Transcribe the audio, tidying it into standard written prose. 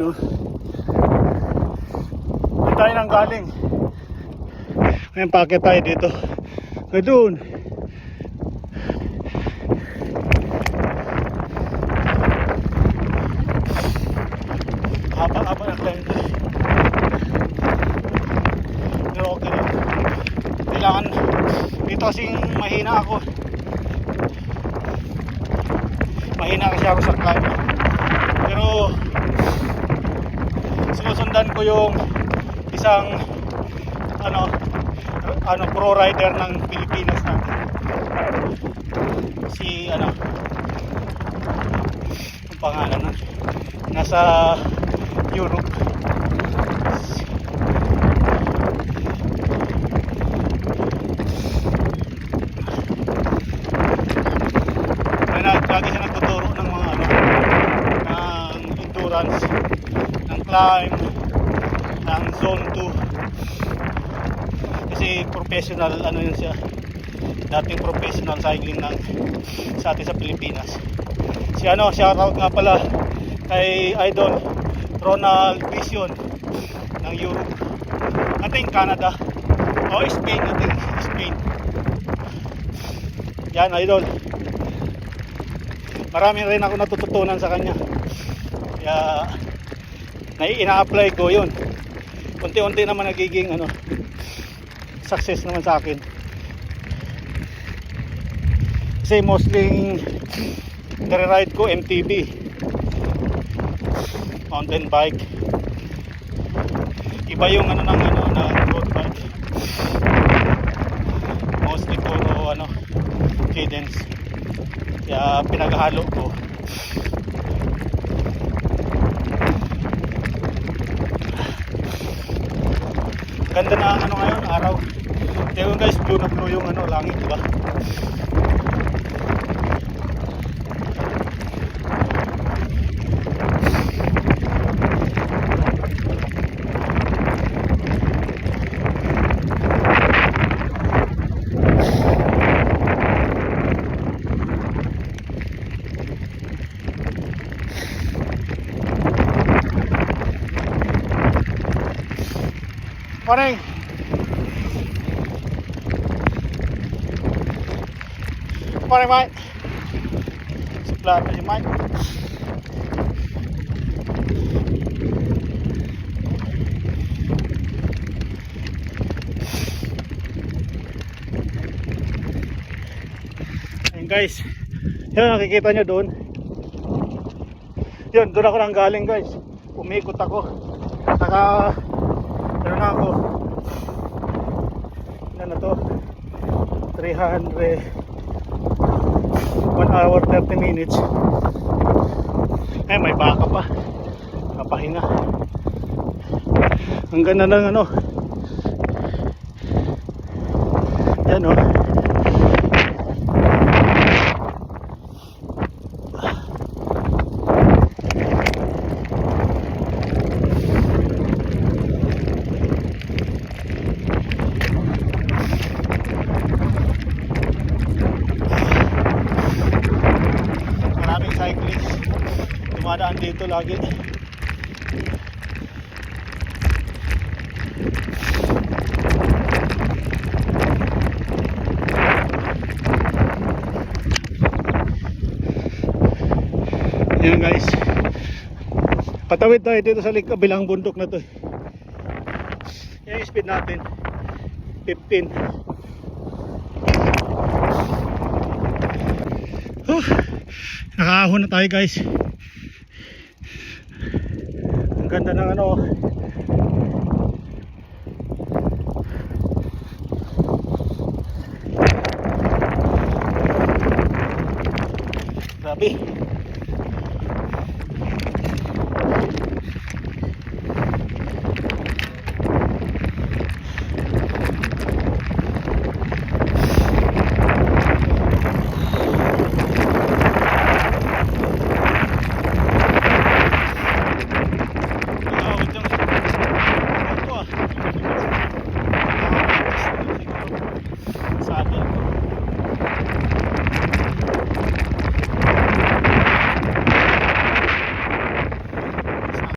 Doon tayo nang galing. Ngayon paakit tayo dito. Doon. Haba-haba na tayo. Pero okay lang. Kailangan dito kasing mahina ako. Mahina kasi ako sa climb. Pero sinusundan ko yung isang pro rider ng Pilipinas natin. Si ang pangalan na nasa Europe. Lagi siya nagtuturo ng mga ng endurance, ng climb, ng zone 2. Kasi professional yun siya. Dating professional cycling sa atin sa Pilipinas. Shoutout nga pala kay Idol Ronald Vision ng Europe. I think Canada o Spain, Spain. Yan, Idol. Marami rin ako natututunan sa kanya. Kaya ina-apply ko yun. Unti-unti naman nagiging success naman sa akin. Kasi mostly nire-ride ko MTB, mountain bike. Iba yung ng road bike. Mostly puro cadence. Kaya pinaghalo ko. Ganda na ngayon, araw. Tingnan guys, blue na blue yung langit, diba? Morning. Morning, Mike. Supply pa si Mike. Ayan guys. Yun, nakikita nyo doon. Yun, doon ako nang galing guys. Umikot ako. Saka na ako. Ano na to? 1 hour 30 minutes. May baka pa. Kapahinga. Ang ganda ng yan dumadaan dito lagi. Yan guys, patawid tayo dito sa kabilang bundok na to. Yan yung speed natin 15. Nakaahon na tayo guys. Ang ganda ng